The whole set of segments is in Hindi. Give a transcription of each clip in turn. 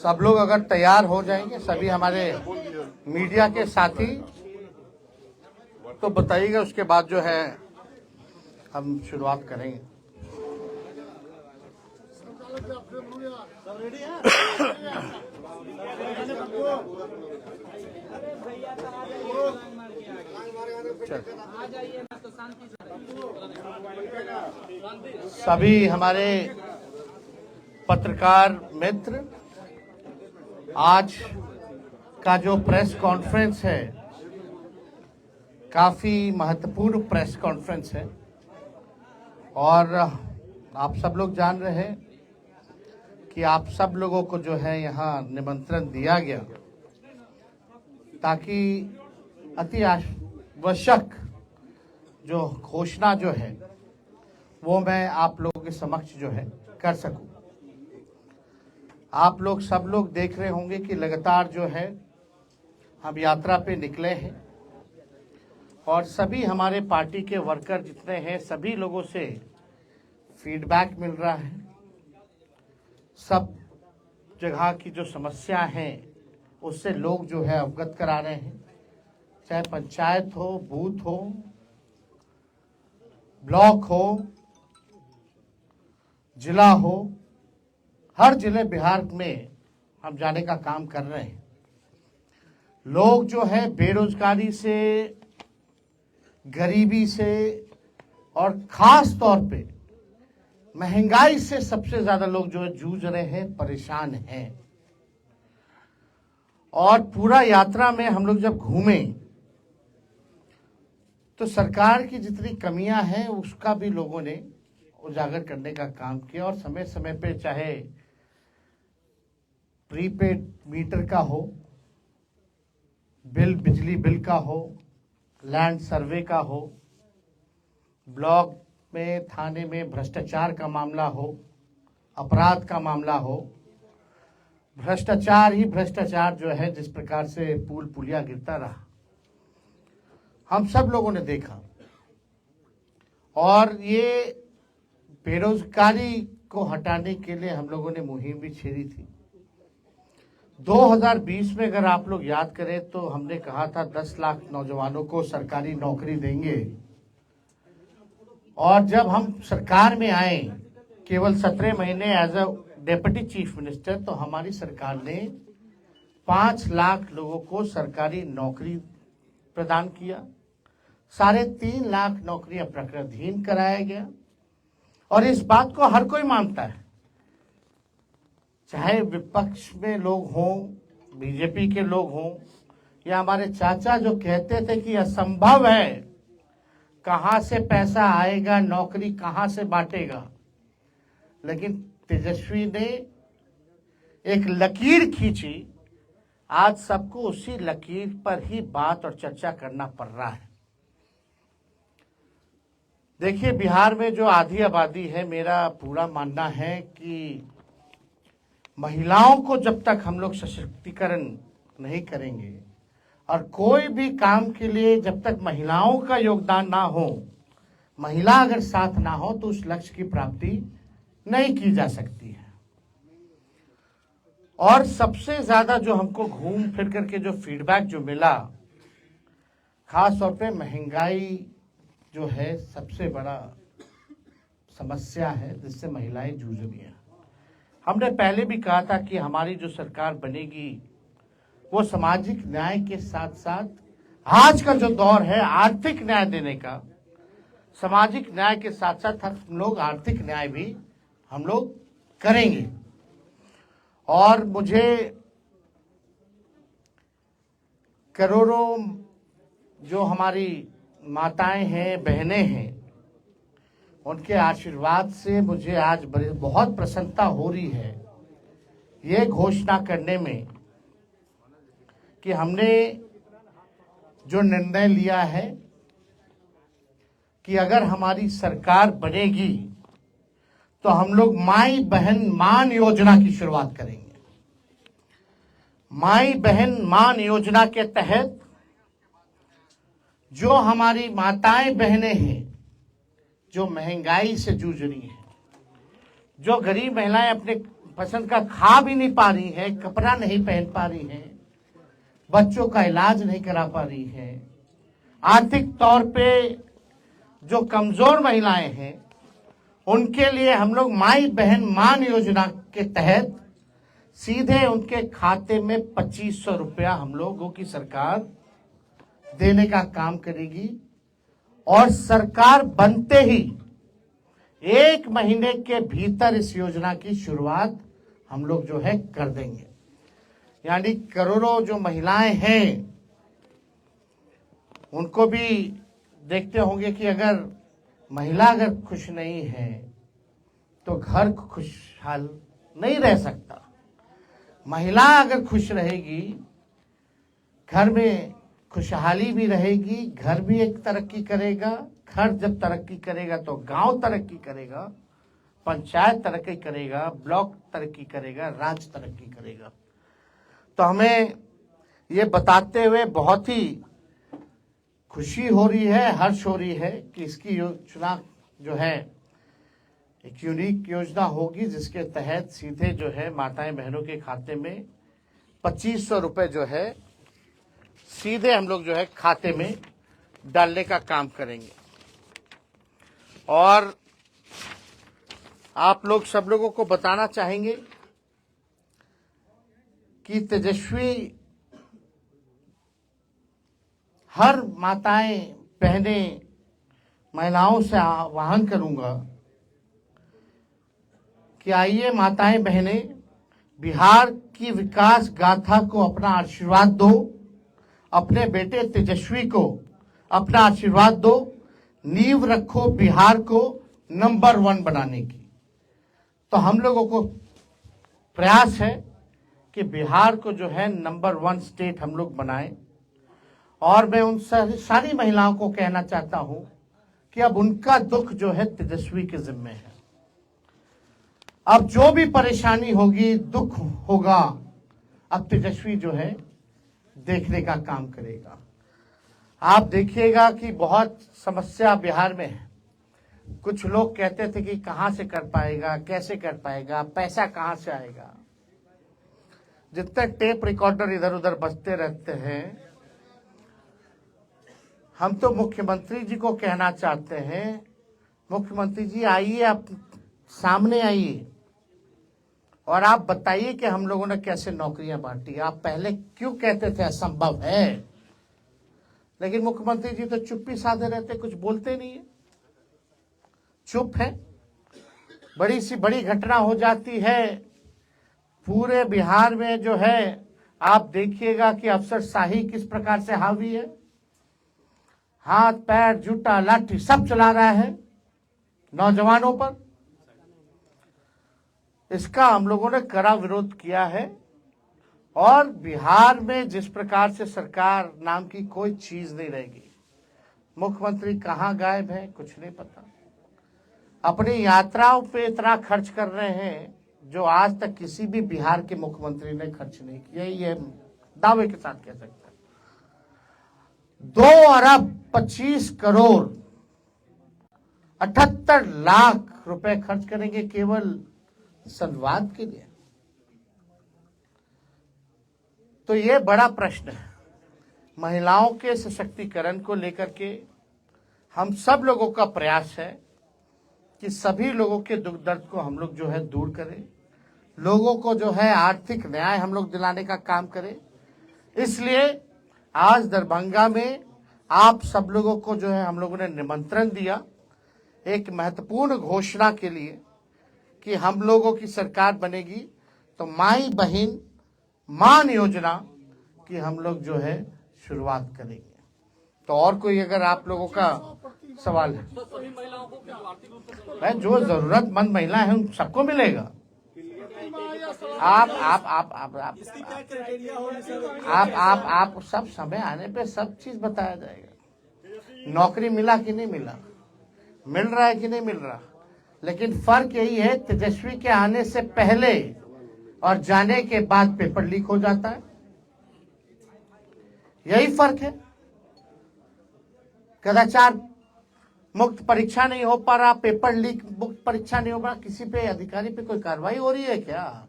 सब लोग अगर तैयार हो जाएंगे, सभी हमारे मीडिया के साथी, तो बताइएगा, उसके बाद जो है हम शुरुआत करेंगे। सभी हमारे पत्रकार मित्र, आज का जो प्रेस कॉन्फ्रेंस है काफी महत्वपूर्ण प्रेस कॉन्फ्रेंस है और आप सब लोग जान रहे हैं कि आप सब लोगों को जो है यहाँ निमंत्रण दिया गया ताकि अति आवश्यक जो घोषणा जो है वो मैं आप लोगों के समक्ष जो है कर सकूं। आप लोग सब लोग देख रहे होंगे कि लगातार जो है हम यात्रा पे निकले हैं और सभी हमारे पार्टी के वर्कर जितने हैं सभी लोगों से फीडबैक मिल रहा है। सब जगह की जो समस्या है उससे लोग जो है अवगत करा रहे हैं, चाहे पंचायत हो, बूथ हो, ब्लॉक हो, जिला हो, हर जिले बिहार में हम जाने का काम कर रहे हैं। लोग जो है बेरोजगारी से, गरीबी से और खास तौर पे महंगाई से सबसे ज्यादा लोग जो है जूझ रहे हैं, परेशान हैं। और पूरा यात्रा में हम लोग जब घूमे तो सरकार की जितनी कमियां हैं उसका भी लोगों ने उजागर करने का काम किया और समय समय पे चाहे प्रीपेड मीटर का हो, बिजली बिल का हो, लैंड सर्वे का हो, ब्लॉक में थाने में भ्रष्टाचार का मामला हो, अपराध का मामला हो, भ्रष्टाचार ही भ्रष्टाचार जो है जिस प्रकार से पुल पुलिया गिरता रहा हम सब लोगों ने देखा। और ये बेरोजगारी को हटाने के लिए हम लोगों ने मुहिम भी छेड़ी थी। 2020 में अगर आप लोग याद करें तो हमने कहा था 10 लाख नौजवानों को सरकारी नौकरी देंगे और जब हम सरकार में आए केवल 17 महीने as a deputy chief minister तो हमारी सरकार ने 5 लाख लोगों को सरकारी नौकरी प्रदान किया। 3.5 लाख नौकरियां प्रक्रियाधीन कराया गया और इस बात को हर कोई मानता है, चाहे विपक्ष में लोग हों, बीजेपी के लोग हों या हमारे चाचा जो कहते थे कि असंभव है, कहां से पैसा आएगा, नौकरी कहां से बांटेगा। लेकिन तेजस्वी ने एक लकीर खींची, आज सबको उसी लकीर पर ही बात और चर्चा करना पड़ रहा है। देखिए, बिहार में जो आधी आबादी है, मेरा पूरा मानना है कि महिलाओं को जब तक हम लोग सशक्तिकरण नहीं करेंगे और कोई भी काम के लिए जब तक महिलाओं का योगदान ना हो, महिला अगर साथ ना हो तो उस लक्ष्य की प्राप्ति नहीं की जा सकती है। और सबसे ज्यादा जो हमको घूम फिर करके जो फीडबैक जो मिला, खास तौर पे महंगाई जो है सबसे बड़ा समस्या है जिससे महिलाएं जूझ रही हैं। हमने पहले भी कहा था कि हमारी जो सरकार बनेगी वो सामाजिक न्याय के साथ साथ आज का जो दौर है आर्थिक न्याय देने का, सामाजिक न्याय के साथ साथ हम लोग आर्थिक न्याय भी हम लोग करेंगे। और मुझे करोड़ों जो हमारी माताएं हैं, बहनें हैं, उनके आशीर्वाद से मुझे आज बहुत प्रसन्नता हो रही है ये घोषणा करने में कि हमने जो निर्णय लिया है कि अगर हमारी सरकार बनेगी तो हम लोग माई बहन मान योजना की शुरुआत करेंगे। माई बहन मान योजना के तहत जो हमारी माताएं बहनें हैं जो महंगाई से जूझ रही हैं, जो गरीब महिलाएं अपने पसंद का खा भी नहीं पा रही है, कपड़ा नहीं पहन पा रही है, बच्चों का इलाज नहीं करा पा रही है। आर्थिक तौर पे जो कमजोर महिलाएं हैं उनके लिए हम लोग माई बहन मान योजना के तहत सीधे उनके खाते में 2500 रुपया हम लोगों की सरकार देने का काम करेगी। और सरकार बनते ही 1 महीने के भीतर इस योजना की शुरुआत हम लोग जो है कर देंगे। यानी करोड़ों जो महिलाएं हैं उनको भी देखते होंगे कि अगर महिला अगर खुश नहीं है तो घर खुशहाल नहीं रह सकता। महिला अगर खुश रहेगी, घर में खुशहाली भी रहेगी, घर भी एक तरक्की करेगा। घर जब तरक्की करेगा तो गांव तरक्की करेगा, पंचायत तरक्की करेगा, ब्लॉक तरक्की करेगा, राज्य तरक्की करेगा। तो हमें ये बताते हुए बहुत ही खुशी हो रही है, हर्ष हो रही है कि इसकी योजना जो है एक यूनिक योजना होगी जिसके तहत सीधे जो है माताएं बहनों के खाते में 2500 रुपए जो है सीधे हम लोग जो है खाते में डालने का काम करेंगे। और आप लोग सब लोगों को बताना चाहेंगे कि तेजस्वी हर माताएं बहनें महिलाओं से आह्वान करूंगा कि आइए माताएं बहनें, बिहार की विकास गाथा को अपना आशीर्वाद दो, अपने बेटे तेजस्वी को अपना आशीर्वाद दो, नींव रखो बिहार को नंबर 1 बनाने की। तो हम लोगों को प्रयास है कि बिहार को जो है नंबर 1 स्टेट हम लोग बनाएं। और मैं उन सारी महिलाओं को कहना चाहता हूं कि अब उनका दुख जो है तेजस्वी के जिम्मे है। अब जो भी परेशानी होगी, दुख होगा, अब तेजस्वी जो है देखने का काम करेगा। आप देखिएगा कि बहुत समस्या बिहार में है। कुछ लोग कहते थे कि कहां से कर पाएगा, कैसे कर पाएगा, पैसा कहां से आएगा। जितने टेप रिकॉर्डर इधर उधर बजते रहते हैं, हम तो मुख्यमंत्री जी को कहना चाहते हैं, मुख्यमंत्री जी आइए, आप सामने आइए और आप बताइए कि हम लोगों ने कैसे नौकरियां बांटी। आप पहले क्यों कहते थे असंभव है, लेकिन मुख्यमंत्री जी तो चुप्पी साधे रहते, कुछ बोलते नहीं है, चुप है। बड़ी सी बड़ी घटना हो जाती है पूरे बिहार में जो है, आप देखिएगा कि अफसरशाही किस प्रकार से हावी है। हाथ पैर जूता लाठी सब चला रहा है नौजवानों पर। इसका हम लोगों ने कड़ा विरोध किया है। और बिहार में जिस प्रकार से सरकार नाम की कोई चीज नहीं रहेगी। मुख्यमंत्री कहां गायब है कुछ नहीं पता। अपनी यात्राओं पे इतना खर्च कर रहे हैं जो आज तक किसी भी बिहार के मुख्यमंत्री ने खर्च नहीं किया, ये दावे के साथ कह सकते हैं। 2 अरब 25 करोड़ 78 लाख रुपए खर्च करेंगे केवल संवाद के लिए। तो ये बड़ा प्रश्न है। महिलाओं के सशक्तिकरण को लेकर के हम सब लोगों का प्रयास है कि सभी लोगों के दुख दर्द को हम लोग जो है दूर करें, लोगों को जो है आर्थिक न्याय हम लोग दिलाने का काम करें। इसलिए आज दरभंगा में आप सब लोगों को जो है हम लोगों ने निमंत्रण दिया एक महत्वपूर्ण घोषणा के लिए कि हम लोगों की सरकार बनेगी तो माई बहन मान योजना की हम लोग जो है शुरुआत करेंगे। तो और कोई अगर आप लोगों का सवाल है, जो जरूरतमंद महिला है उन सबको मिलेगा। आप सब समय आने पे सब चीज बताया जाएगा। नौकरी मिला कि नहीं मिला, मिल रहा है कि नहीं मिल रहा, लेकिन फर्क यही है तेजस्वी के आने से पहले और जाने के बाद पेपर लीक हो जाता है, यही फर्क है। कदाचार मुक्त परीक्षा नहीं हो पा रहा, पेपर लीक मुक्त परीक्षा नहीं हो पा रहा, किसी पे अधिकारी पे कोई कार्रवाई हो रही है क्या?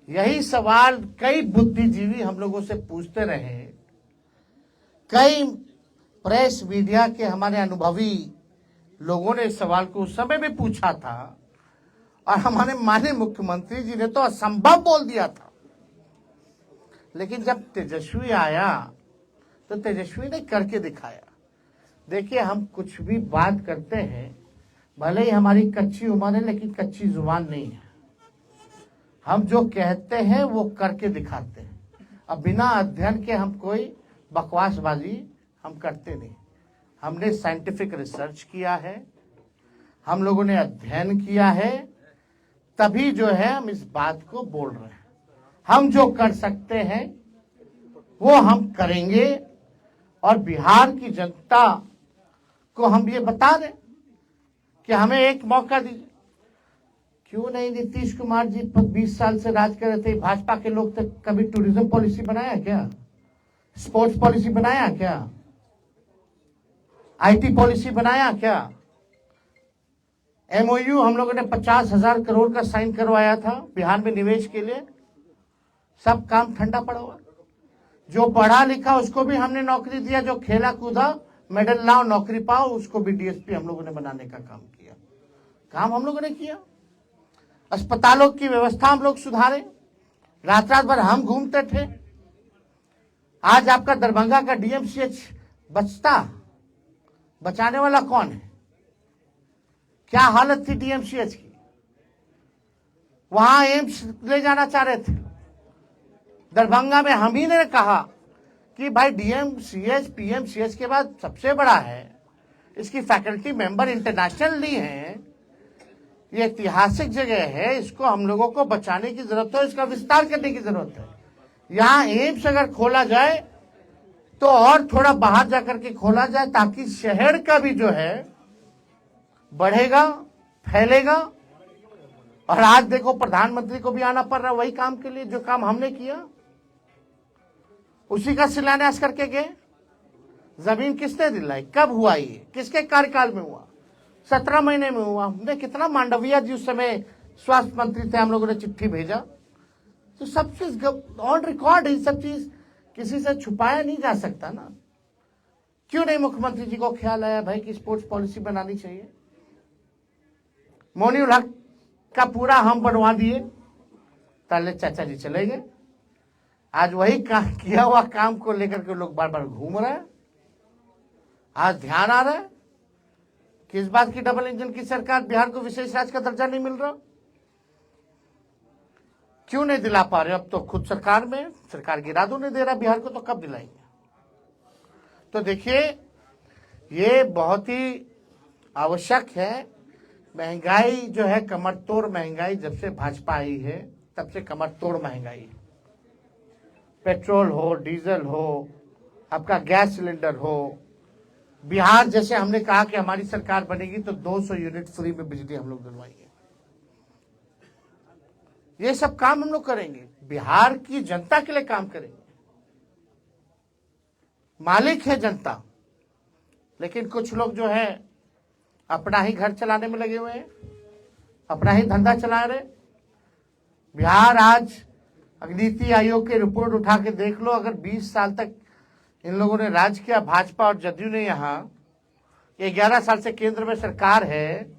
यही सवाल कई बुद्धिजीवी हम लोगों से पूछते रहे, कई प्रेस मीडिया के हमारे अनुभवी लोगों ने इस सवाल को उस समय भी पूछा था, और हमारे माननीय मुख्यमंत्री जी ने तो असंभव बोल दिया था। लेकिन जब तेजस्वी आया तो तेजस्वी ने करके दिखाया। देखिए, हम कुछ भी बात करते हैं, भले ही हमारी कच्ची उम्र है, लेकिन कच्ची जुबान नहीं है। हम जो कहते हैं वो करके दिखाते हैं। अब बिना अध्ययन के हम कोई बकवासबाजी हम करते नहीं। हमने साइंटिफिक रिसर्च किया है, हम लोगों ने अध्ययन किया है, तभी जो है हम इस बात को बोल रहे हैं। हम जो कर सकते हैं वो हम करेंगे, और बिहार की जनता को हम ये बता दें कि हमें एक मौका दीजिए। क्यों नहीं? नीतीश कुमार जी 20 साल से राज कर रहे थे, भाजपा के लोग तक कभी टूरिज्म पॉलिसी बनाया क्या? स्पोर्ट्स पॉलिसी बनाया क्या? आईटी पॉलिसी बनाया क्या? एमओयू हम लोगों ने 50,000 करोड़ का साइन करवाया था बिहार में निवेश के लिए, सब काम ठंडा पड़ा हुआ। जो पढ़ा लिखा उसको भी हमने नौकरी दिया, जो खेला कूदा मेडल लाओ नौकरी पाओ उसको भी डीएसपी हम लोगों ने बनाने का काम किया। काम हम लोगों ने किया। अस्पतालों की व्यवस्था हम लोग सुधारे, रात रात भर हम घूमते थे। आज आपका दरभंगा का डीएमसीएच बचाने वाला कौन है? क्या हालत थी डीएमसीएच की? वहां एम्स ले जाना चाह रहे थे। दरभंगा में हम ही ने कहा कि भाई डीएमसीएच पीएमसीएच के बाद सबसे बड़ा है, इसकी फैकल्टी मेंबर इंटरनेशनली है, ये ऐतिहासिक जगह है, इसको हम लोगों को बचाने की जरूरत है, इसका विस्तार करने की जरूरत है। यहाँ एम्स अगर खोला जाए तो और थोड़ा बाहर जाकर के खोला जाए, ताकि शहर का भी जो है बढ़ेगा, फैलेगा। और आज देखो प्रधानमंत्री को भी आना पड़ रहा है वही काम के लिए, जो काम हमने किया उसी का शिलान्यास करके गए। जमीन किसने दिलाई? कब हुआ? ये किसके कार्यकाल में हुआ? 17 महीने में हुआ। हमने कितना, मांडविया जी उस समय स्वास्थ्य मंत्री थे, हम लोगों ने चिट्ठी भेजा। तो सब चीज ऑन रिकॉर्ड है, सब चीज किसी से छुपाया नहीं जा सकता ना। क्यों नहीं मुख्यमंत्री जी को ख्याल आया भाई कि स्पोर्ट्स पॉलिसी बनानी चाहिए? मोनी उल हक का पूरा हम बनवा दिए, ताले चाचा जी चले गए। आज वही किया हुआ काम को लेकर के लोग बार बार घूम रहे हैं। आज ध्यान आ रहा है कि इस बात की डबल इंजन की सरकार, बिहार को विशेष राज्य का दर्जा नहीं मिल रहा। क्यों नहीं दिला पा रहे? अब तो खुद सरकार में, सरकार गिरा दो नहीं दे रहा बिहार को, तो कब दिलाएंगे? तो देखिए, ये बहुत ही आवश्यक है। महंगाई जो है कमर तोड़ महंगाई, जब से भाजपा आई है तब से कमर तोड़ महंगाई है। पेट्रोल हो, डीजल हो, आपका गैस सिलेंडर हो। बिहार जैसे हमने कहा कि हमारी सरकार बनेगी तो 200 यूनिट फ्री में बिजली हम लोग दिलवाएंगे। ये सब काम हम लोग करेंगे, बिहार की जनता के लिए काम करेंगे। मालिक है जनता, लेकिन कुछ लोग जो है अपना ही घर चलाने में लगे हुए हैं, अपना ही धंधा चला रहे। बिहार आज नीति आयोग की रिपोर्ट उठा के देख लो, अगर 20 साल तक इन लोगों ने राज किया, भाजपा और जदयू ने, यहाँ 11 साल से केंद्र में सरकार है,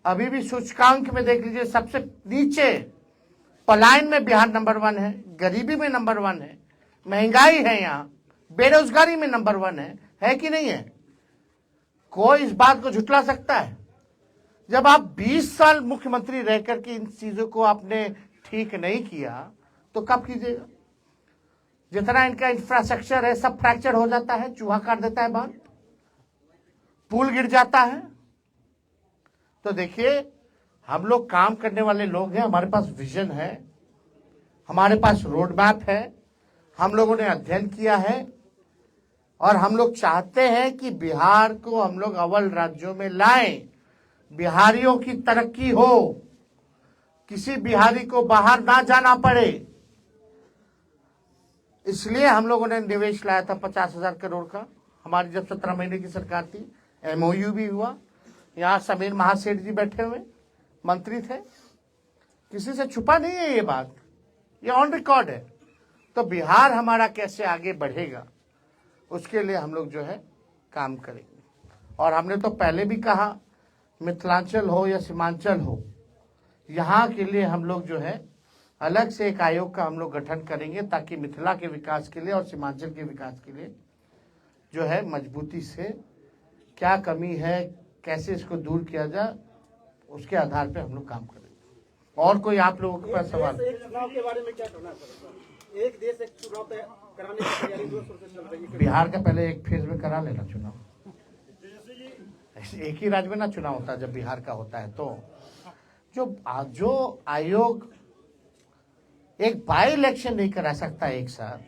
अभी भी सूचकांक में देख लीजिए सबसे नीचे, पलायन में बिहार नंबर 1 है, गरीबी में नंबर 1 है, महंगाई है, यहाँ बेरोजगारी में नंबर 1 है कि नहीं है? कोई इस बात को झुठला सकता है? जब आप 20 साल मुख्यमंत्री रह करके इन चीजों को आपने ठीक नहीं किया तो कब कीजिएगा? जितना इनका इंफ्रास्ट्रक्चर है सब फ्रैक्चर हो जाता है, चूहा काट देता है बांध, पुल गिर जाता है। तो देखिए, हम लोग काम करने वाले लोग हैं, हमारे पास विजन है, हमारे पास रोड मैप है, हम लोगों ने अध्ययन किया है, और हम लोग चाहते हैं कि बिहार को हम लोग अव्वल राज्यों में लाएं, बिहारियों की तरक्की हो, किसी बिहारी को बाहर ना जाना पड़े। इसलिए हम लोगों ने निवेश लाया था 50,000 करोड़ का, हमारी जब 17 महीने की सरकार थी। MOU भी हुआ। यहाँ समीर महासेठ जी बैठे हुए मंत्री थे, किसी से छुपा नहीं है ये बात, ये ऑन रिकॉर्ड है। तो बिहार हमारा कैसे आगे बढ़ेगा उसके लिए हम लोग जो है काम करेंगे। और हमने तो पहले भी कहा, मिथिलांचल हो या सीमांचल हो, यहाँ के लिए हम लोग जो है अलग से एक आयोग का हम लोग गठन करेंगे, ताकि मिथिला के विकास के लिए और सीमांचल के विकास के लिए जो है मजबूती से क्या कमी है, कैसे इसको दूर किया जाए, उसके आधार पे हम लोग काम करेंगे। और कोई आप लोगों के पास सवाल? एक चुनाव के बारे में क्या कहना है? एक देश एक चुनाव कराने की तैयारी 2 साल से चल रही है। बिहार का पहले एक फेज में करा लेना चुनाव, एक ही राज्य में ना चुनाव होता, जब बिहार का होता है तो जो आयोग एक बाई इलेक्शन नहीं करा सकता एक साथ,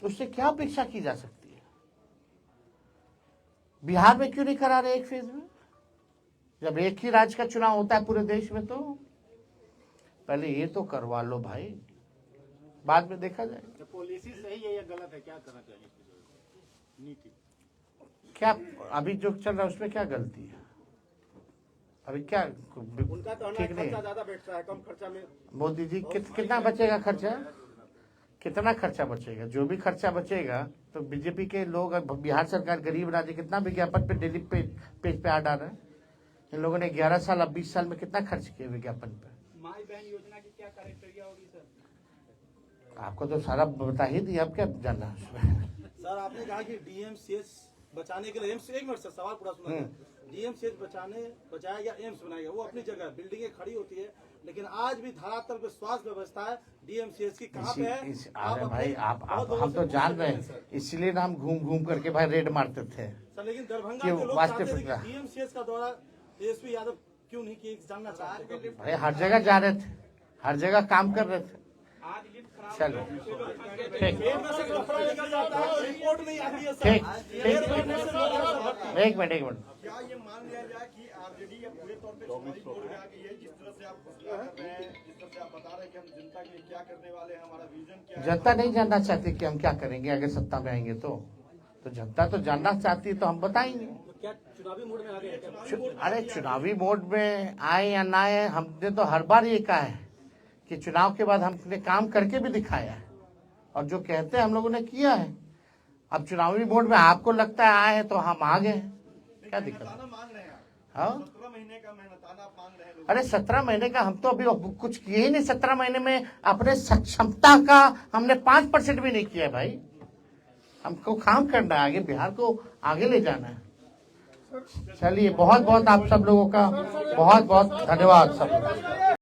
तो उससे क्या अपेक्षा की जा सकती है? बिहार में क्यों नहीं करा रहे एक फेज में, जब एक ही राज्य का चुनाव होता है पूरे देश में? तो पहले ये तो करवा लो भाई, बाद में देखा जाएगा। पॉलिसी सही है या गलत है, क्या करना चाहिए नीति? क्या अभी जो चल रहा है उसमें क्या गलती है? अभी क्या उनका कहना है खर्चा ज्यादा बैठता है, कम खर्चा में। मोदी जी कितना बचेगा खर्चा? कितना खर्चा बचेगा? जो भी खर्चा बचेगा तो बीजेपी के लोग, बिहार सरकार गरीब राज्य, कितना विज्ञापन पे डेली पेज पे आ डाल रहे हैं। इन लोगों ने 11 साल अब 20 साल में कितना खर्च किया विज्ञापन पे? माई बहन योजना की क्या क्राइटेरिया होगी सर? आपको तो सारा बता ही दिया, अब क्या जानना है उसमें? सर आपने कहा कि DMCH बचाने के लिए एम्स, एक मिनट सर सवाल पूरा सुना। DMCH बचाया गया, एम्स बनाएगा, वो अपनी जगह बिल्डिंगें खड़ी होती है, लेकिन आज भी धरातल पे स्वास्थ्य व्यवस्था है DMCH की कहाँ पे है? अरे भाई आप हम तो जान रहे हैं, इसलिए ना हम घूम घूम करके भाई रेड मारते थे सर। लेकिन दरभंगा कि के लोग वास्ते चाहते थे फिर कि DMCH का दौरा तेजस्वी यादव क्यों नहीं किए, जानना चाहते हैं। भाई, हर जगह जा रहे थे, हर जगह काम कर रहे थे। चलो ठीक ठीक, एक मिनट क्या ये मान लिया जाए कि RJD अब पूरे तौर पे चुनावी मोड में आ गई है? जिस तरह से आप फैसला कर रहे हैं, जिस तरह से आप बता रहे हैं कि हम जनता के लिए क्या करने वाले हैं, हमारा विजन क्या है। जनता नहीं जानना चाहती कि हम क्या करेंगे अगर सत्ता में आएंगे तो जनता तो जानना चाहती है, तो हम बताएंगे। तो क्या चुनावी मोड में आ गए हैं? अरे चुनावी मोड में आए या ना आए, हमने तो हर बार ये कहा है कि चुनाव के बाद हमने काम करके भी दिखाया है, और जो कहते हैं हम लोगों ने किया है। अब चुनावी मोड में आपको लगता है आए हैं तो हम आ गए, क्या दिक्कत है? हाँ 17 महीने का मेहनताना आप मांग रहे हैं। अरे 17 महीने का हम तो अभी कुछ किए ही नहीं। 17 महीने में अपने सक्षमता का हमने 5% भी नहीं किया है भाई। हमको काम करना है, आगे बिहार को आगे ले जाना है। चलिए, बहुत बहुत आप सब लोगों का बहुत बहुत धन्यवाद सब लोग।